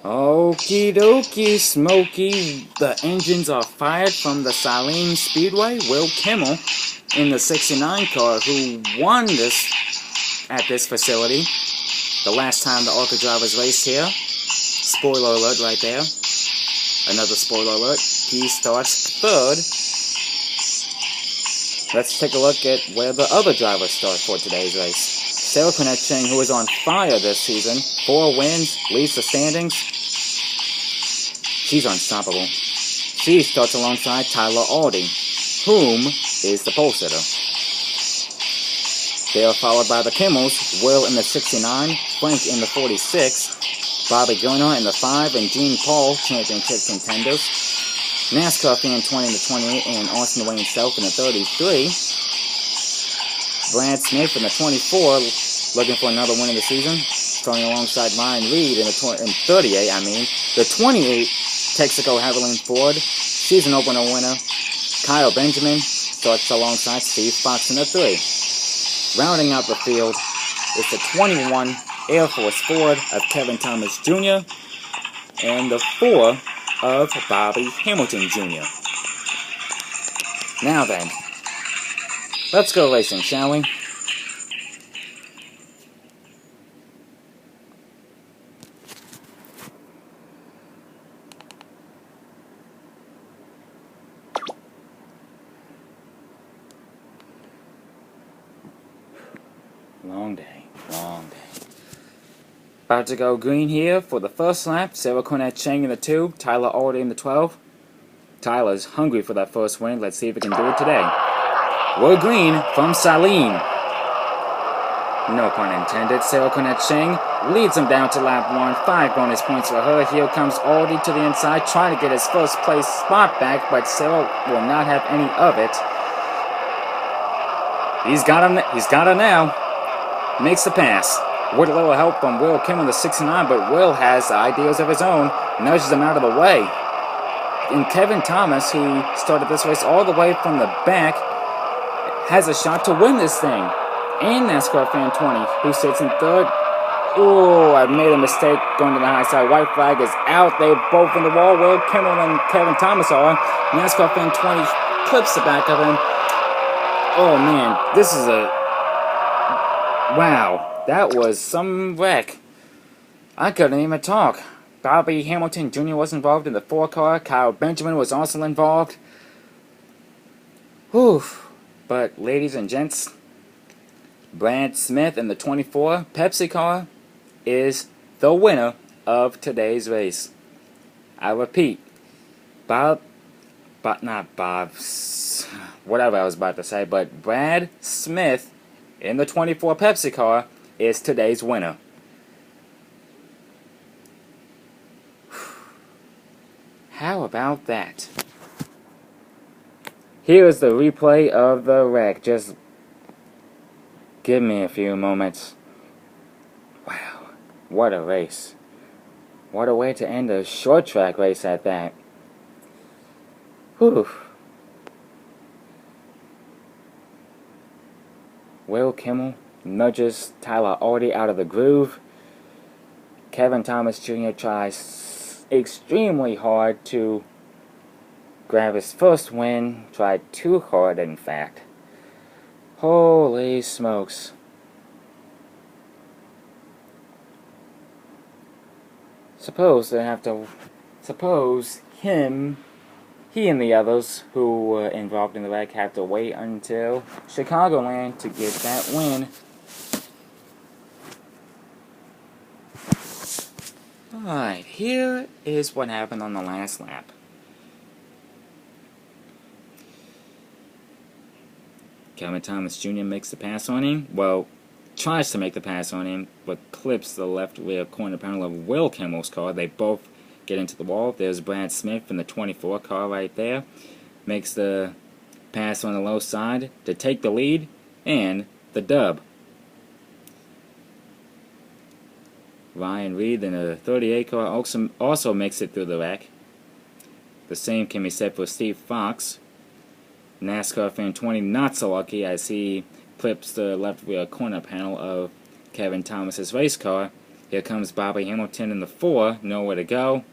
Okie dokie, Smokey. The engines are fired from the Salem Speedway. Will Kimmel in the 69 car, who won this at this facility the last time the ARCA drivers raced here. Spoiler alert right there. Another spoiler alert. He starts third. Let's take a look at where the other drivers start for today's race. Sarah Cheng, who is on fire this season, 4 wins, leads the standings. She's unstoppable. She starts alongside Tyler Aldi, whom is the pole sitter. They are followed by the Kimmels, Will in the 69, Frank in the 46, Bobby Gurner in the 5, and Gene Paul, championship contenders. NASCAR Fan 20 in the 28, and Austin Wayne Self in the 33. Brad Smith in the 24, looking for another win of the season, starting alongside Ryan Reed in the 38. The 28, Texaco Haviland Ford, season opener winner. Kyle Benjamin starts alongside Steve Fox in the 3. Rounding out the field is the 21 Air Force Ford of Kevin Thomas Jr. and the 4 of Bobby Hamilton Jr. Now then, let's go racing, shall we? Long day, long day. About to go green here for the first lap. Sarah Cheng in the 2, Tyler Aldi in the 12. Tyler's hungry for that first win. Let's see if he can do it today. We're green from Salem. No pun intended. Sarah Cheng leads him down to lap 1. 5 bonus points for her. Here comes Aldi to the inside, trying to get his first place spot back, but Sarah will not have any of it. He's got her now. Makes the pass. With a little help from Will Kimmel in the 69, but Will has ideas of his own, nudges him out of the way. And Kevin Thomas, who started this race all the way from the back, has a shot to win this thing. And NASCAR Fan 20, who sits in third. Oh, I made a mistake going to the high side. White flag is out. They're both in the wall. Will Kimmel and Kevin Thomas are. NASCAR Fan 20 clips the back of him. Oh man, this is a... Wow. That was some wreck. I couldn't even talk. Bobby Hamilton Jr. was involved in the 4 car. Kyle Benjamin was also involved. Whew. But ladies and gents, Brad Smith in the 24 Pepsi car is the winner of today's race. I repeat, whatever I was about to say, but Brad Smith in the 24 Pepsi car is today's winner. How about that? Here is the replay of the wreck. Just give me a few moments. Wow, what a race. What a way to end a short track race at that. Whew. Will Kimmel nudges Tyler Aldi out of the groove. Kevin Thomas Jr. tries extremely hard to grab his first win. Tried too hard, in fact. Holy smokes. Suppose he and the others who were involved in the wreck have to wait until Chicagoland to get that win. Alright, here is what happened on the last lap. Kevin Thomas Jr. makes the pass on him. Well, tries to make the pass on him, but clips the left rear corner panel of Will Kimmel's car. They both get into the wall. There's Brad Smith in the 24 car right there. Makes the pass on the low side to take the lead and the dub. Ryan Reed in the 38 car also makes it through the wreck. The same can be said for Steve Fox. NASCAR Fan 20 not so lucky as he clips the left rear corner panel of Kevin Thomas's race car. Here comes Bobby Hamilton in the 4, nowhere to go.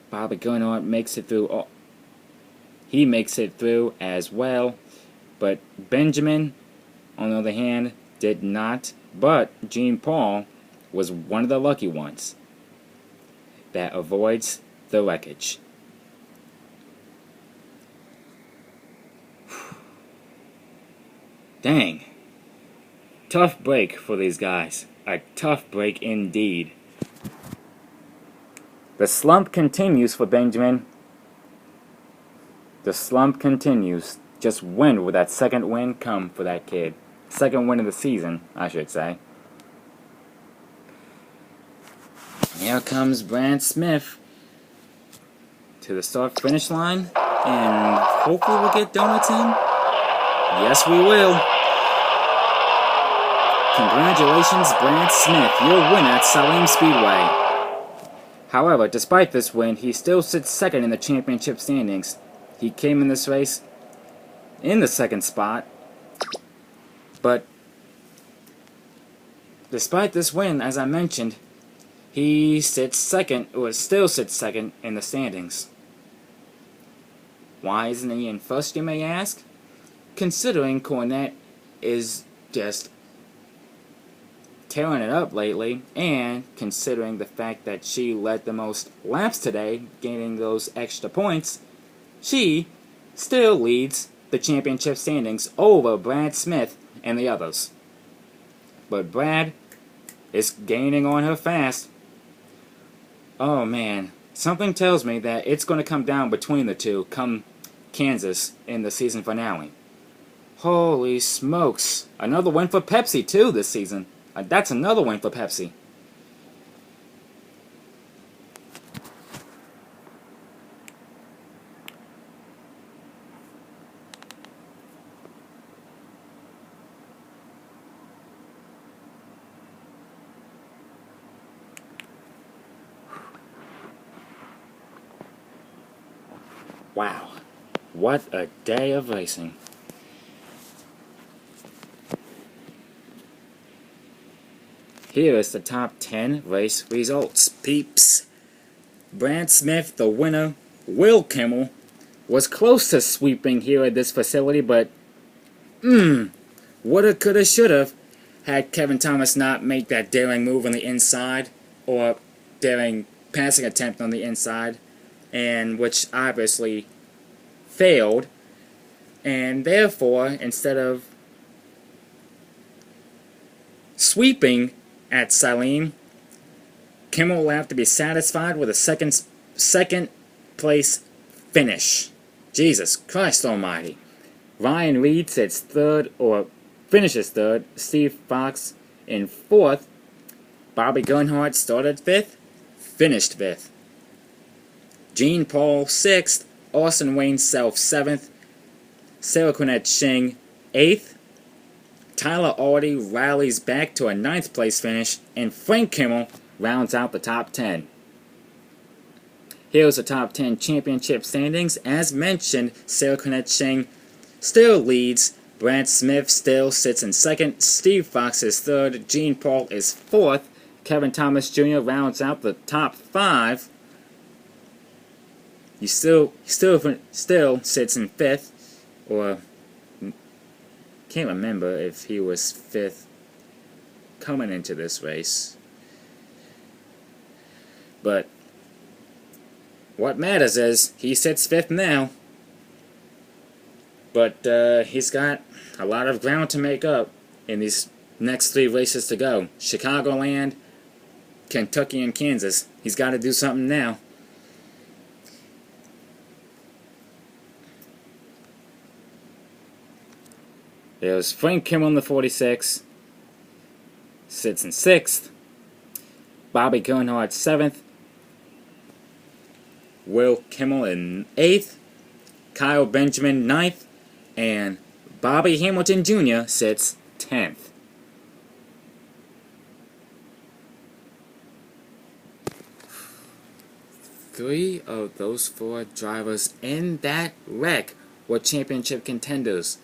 Bobby Gurnard makes it through. Oh, he makes it through as well. But Benjamin, on the other hand, did not. But Jean Paul was one of the lucky ones that avoids the wreckage. Dang. Tough break for these guys. A tough break indeed. The slump continues for Benjamin. The slump continues. Just when will that second win come for that kid? Second win of the season, I should say. Here comes Brad Smith to the start-finish line. And hopefully we'll get donuts in. Yes, we will. Congratulations, Brad Smith, your win at Salem Speedway. However, despite this win, he still sits second in the championship standings. He came in this race in the second spot, but despite this win, as I mentioned, he sits second, or still sits second in the standings. Why isn't he in first, you may ask? Considering Cornette is just tearing it up lately, and considering the fact that she led the most laps today, gaining those extra points, she still leads the championship standings over Brad Smith and the others. But Brad is gaining on her fast. Oh man, something tells me that it's going to come down between the two come Kansas in the season finale. Holy smokes. Another win for Pepsi too this season. That's another win for Pepsi. Wow. What a day of racing. Here is the top 10 race results, peeps. Brad Smith, the winner. Will Kimmel was close to sweeping here at this facility, but woulda, coulda, shoulda had Kevin Thomas not make that daring move on the inside, or daring passing attempt on the inside, and which obviously failed, and therefore, instead of sweeping at Salem, Kimmel will have to be satisfied with a second place finish. Jesus Christ Almighty. Ryan Reed sits third, or finishes third. Steve Fox in fourth. Bobby Gurnhardt started fifth, finished fifth. Jean Paul sixth. Austin Wayne Self seventh. Sarah Cornette Shing eighth. Tyler Aldy rallies back to a 9th place finish, and Frank Kimmel rounds out the top 10. Here's the top 10 championship standings. As mentioned, Sarah Cornette Shing still leads. Brad Smith still sits in second. Steve Fox is third. Jean Paul is fourth. Kevin Thomas Jr. rounds out the top 5. He still sits in fifth, or can't remember if he was fifth coming into this race. But what matters is he sits fifth now. But he's got a lot of ground to make up in these next 3 races to go. Chicagoland, Kentucky, and Kansas. He's got to do something now. There's Frank Kimmel in the 46, sits in 6th. Bobby Gurnhardt 7th. Will Kimmel in 8th. Kyle Benjamin 9th. And Bobby Hamilton Jr. sits 10th. Three of those 4 drivers in that wreck were championship contenders.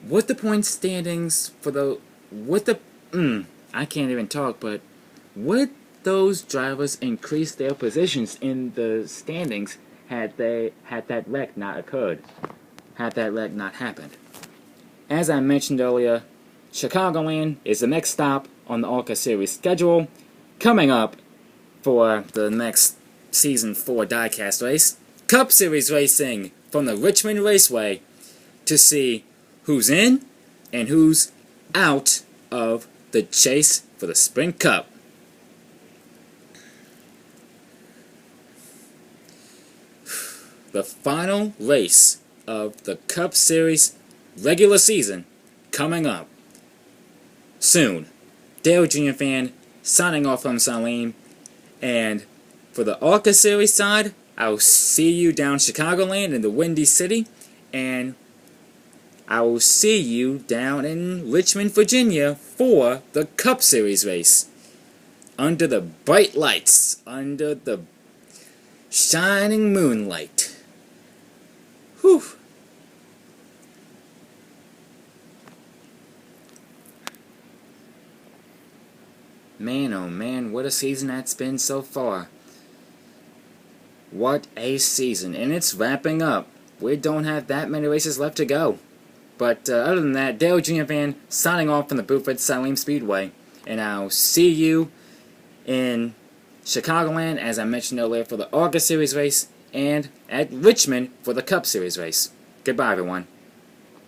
With the point standings for the... I can't even talk, but would those drivers increase their positions in the standings had that wreck not occurred, had that wreck not happened? As I mentioned earlier, Chicagoland is the next stop on the ARCA Series schedule. Coming up for the next Season 4 diecast race, Cup Series racing from the Richmond Raceway to see who's in and who's out of the chase for the Sprint Cup. The final race of the Cup Series regular season coming up soon. Dale Jr. fan signing off from Salem, and for the ARCA Series side, I'll see you down Chicagoland in the Windy City, and I will see you down in Richmond, Virginia for the Cup Series race. Under the bright lights, under the shining moonlight. Whew. Man, oh man, what a season that's been so far. What a season. And it's wrapping up. We don't have that many races left to go. But other than that, Dale Jr. fan signing off from the booth at Salem Speedway. And I'll see you in Chicagoland, as I mentioned earlier, for the ARCA Series race, and at Richmond for the Cup Series race. Goodbye, everyone.